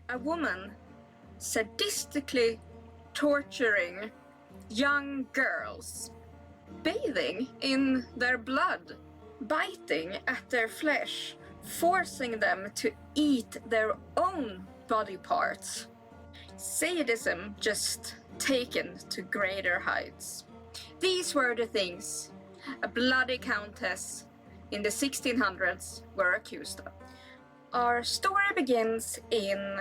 a woman sadistically torturing young girls, bathing in their blood, biting at their flesh, forcing them to eat their own body parts. Sadism just taken to greater heights. These were the things a bloody countess in the 1600s were accused of. Our story begins in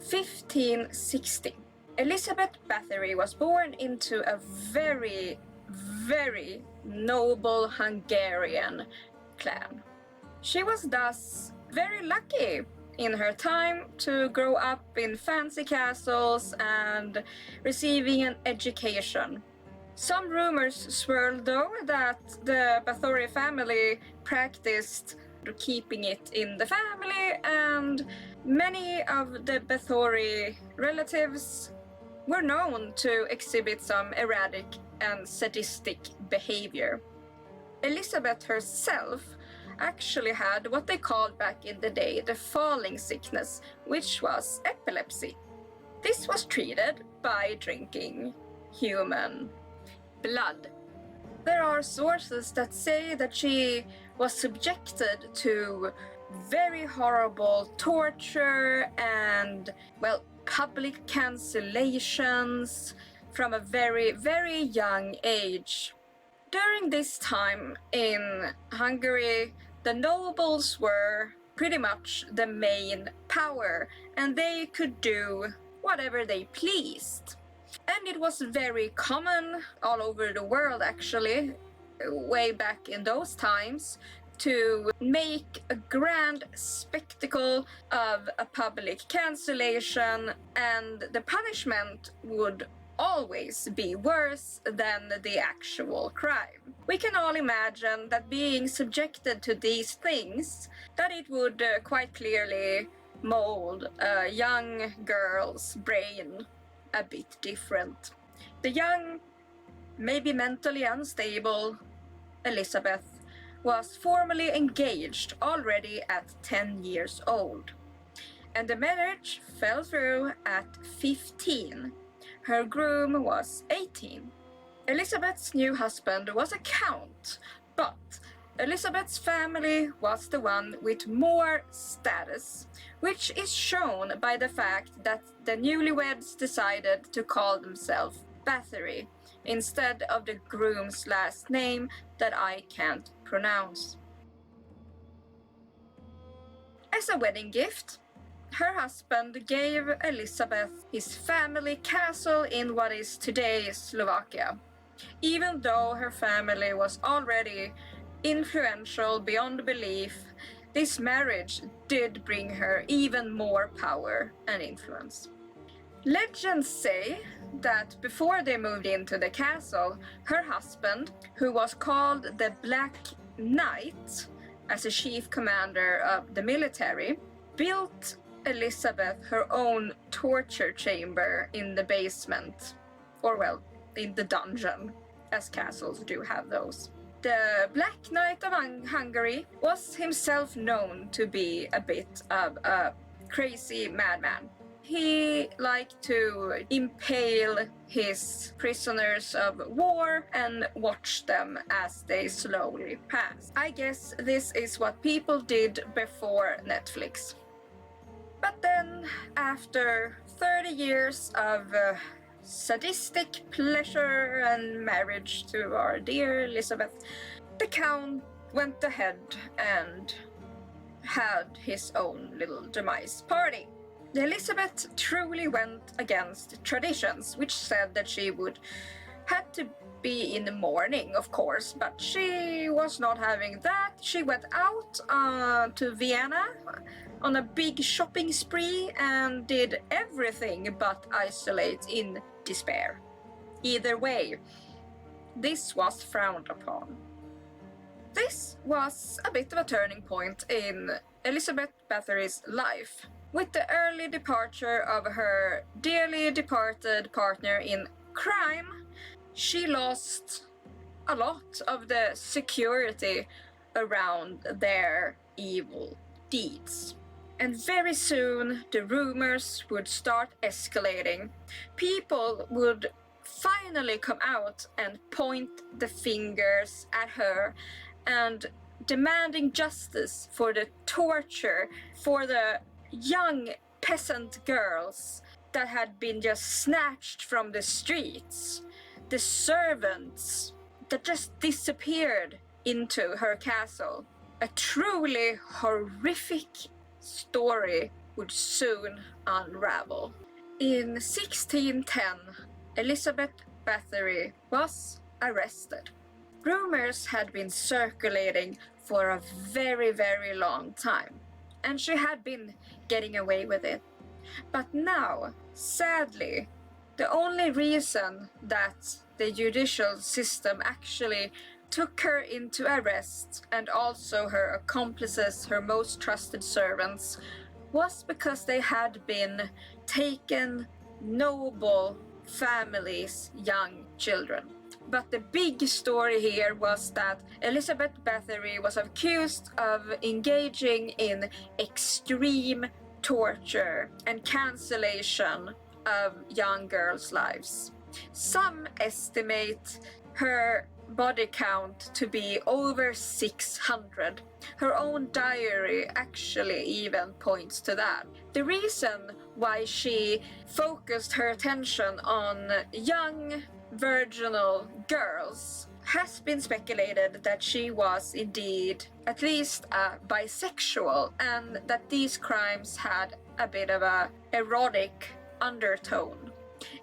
1560. Elizabeth Bathory was born into a very, very noble Hungarian clan. She was thus very lucky in her time to grow up in fancy castles and receiving an education. Some rumors swirled though that the Bathory family practiced keeping it in the family, and many of the Bathory relatives were known to exhibit some erratic and sadistic behavior. Elizabeth herself actually had what they called back in the day the falling sickness, which was epilepsy. This was treated by drinking human blood. There are sources that say that she was subjected to very horrible torture and, well, public cancellations from a very, very young age. During this time in Hungary, the nobles were pretty much the main power, and they could do whatever they pleased. And it was very common all over the world, actually, way back in those times, to make a grand spectacle of a public cancellation, and the punishment would always be worse than the actual crime. We can all imagine that being subjected to these things, that it would quite clearly mold a young girl's brain a bit different. The young, maybe mentally unstable Elizabeth was formally engaged already at 10 years old, and the marriage fell through at 15. Her groom was 18. Elizabeth's new husband was a count, but Elizabeth's family was the one with more status, which is shown by the fact that the newlyweds decided to call themselves Bathory instead of the groom's last name that I can't pronounce. As a wedding gift, her husband gave Elizabeth his family castle in what is today Slovakia, even though her family was already influential beyond belief. This marriage did bring her even more power and influence. Legends say that before they moved into the castle, her husband, who was called the Black Knight as a chief commander of the military, built Elizabeth her own torture chamber in the basement, or well, in the dungeon, as castles do have those. The Black Knight of Hungary was himself known to be a bit of a crazy madman. He liked to impale his prisoners of war and watch them as they slowly passed. I guess this is what people did before Netflix. But then, after 30 years of sadistic pleasure and marriage to our dear Elizabeth, the Count went ahead and had his own little demise party. Elizabeth truly went against traditions, which said that she would have to be in the mourning, of course, but she was not having that. She went out to Vienna on a big shopping spree and did everything but isolate in despair. Either way, this was frowned upon. This was a bit of a turning point in Elizabeth Bathory's life. With the early departure of her dearly departed partner in crime, she lost a lot of the security around their evil deeds. And very soon the rumors would start escalating. People would finally come out and point the fingers at her and demanding justice for the torture for the young peasant girls that had been just snatched from the streets, the servants that just disappeared into her castle. A truly horrific story would soon unravel. In 1610, Elizabeth Bathory was arrested. Rumors had been circulating for a very, very long time, and she had been getting away with it. But now, sadly, the only reason that the judicial system actually took her into arrest, and also her accomplices, her most trusted servants, was because they had been taken noble families' young children. But the big story here was that Elizabeth Bathory was accused of engaging in extreme torture and cancellation of young girls' lives. Some estimate her body count to be over 600. Her own diary actually even points to that. The reason why she focused her attention on young virginal girls has been speculated that she was indeed at least bisexual, and that these crimes had a bit of a erotic undertone,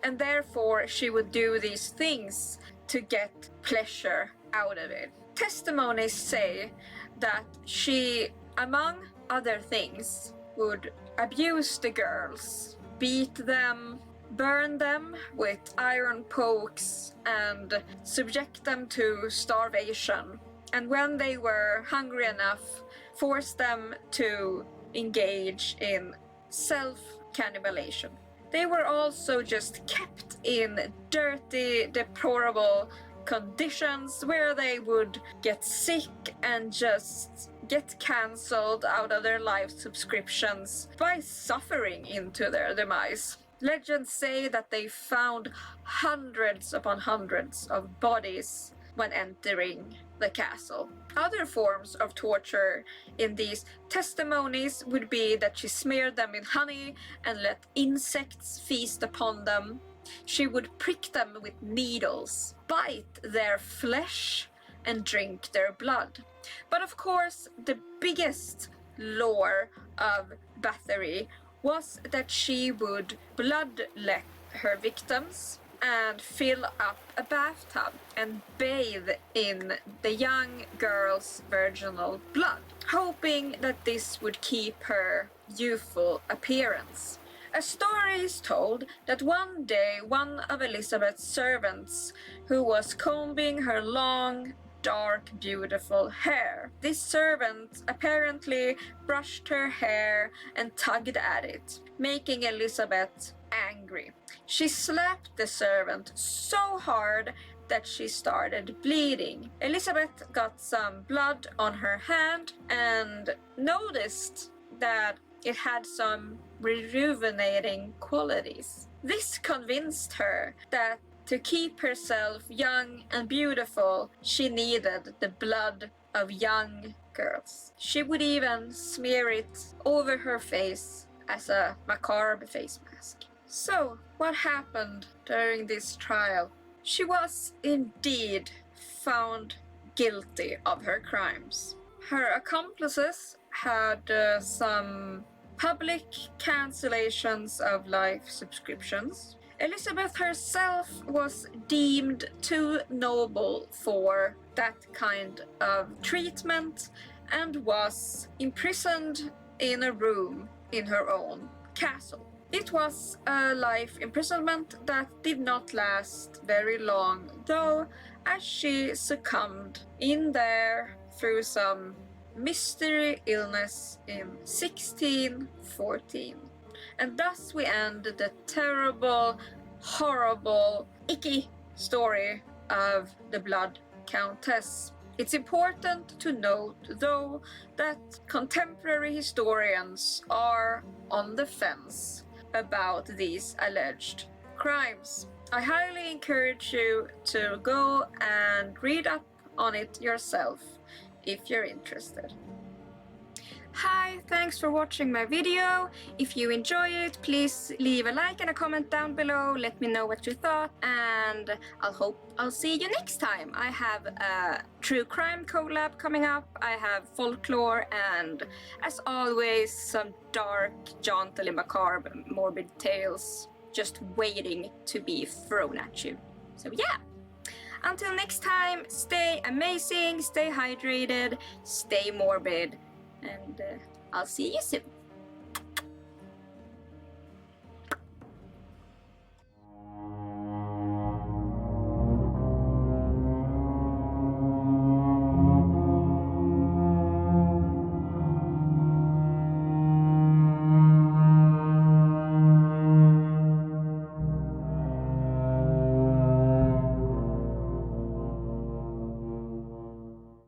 and therefore she would do these things to get pleasure out of it. Testimonies say that she, among other things, would abuse the girls, beat them, burn them with iron pokes, and subject them to starvation. And when they were hungry enough, force them to engage in self-cannibalization. They were also just kept in dirty, deplorable conditions where they would get sick and just get cancelled out of their life subscriptions by suffering into their demise. Legends say that they found hundreds upon hundreds of bodies when entering the castle. Other forms of torture in these testimonies would be that she smeared them in honey and let insects feast upon them. She would prick them with needles, bite their flesh, and drink their blood. But of course, the biggest lore of Bathory was that she would bloodlet her victims and fill up a bathtub and bathe in the young girl's virginal blood, hoping that this would keep her youthful appearance. A story is told that one day one of Elizabeth's servants, who was combing her long, dark, beautiful hair. This servant apparently brushed her hair and tugged at it, making Elizabeth angry. She slapped the servant so hard that she started bleeding. Elizabeth got some blood on her hand and noticed that it had some rejuvenating qualities. This convinced her that to keep herself young and beautiful, she needed the blood of young girls. She would even smear it over her face as a macabre face mask. So, what happened during this trial? She was indeed found guilty of her crimes. Her accomplices had some public cancellations of life subscriptions. Elizabeth herself was deemed too noble for that kind of treatment and was imprisoned in a room in her own castle. It was a life imprisonment that did not last very long, though, as she succumbed in there through some mystery illness in 1614. And thus we end the terrible, horrible, icky story of the Blood Countess. It's important to note, though, that contemporary historians are on the fence about these alleged crimes. I highly encourage you to go and read up on it yourself if you're interested. Hi, thanks for watching my video. If you enjoy it, please leave a like and a comment down below. Let me know what you thought, and I'll see you next time. I have a true crime collab coming up. I have folklore and, as always, some dark, jauntily macabre, morbid tales just waiting to be thrown at you. So yeah. Until next time, stay amazing, stay hydrated, stay morbid, and I'll see you soon.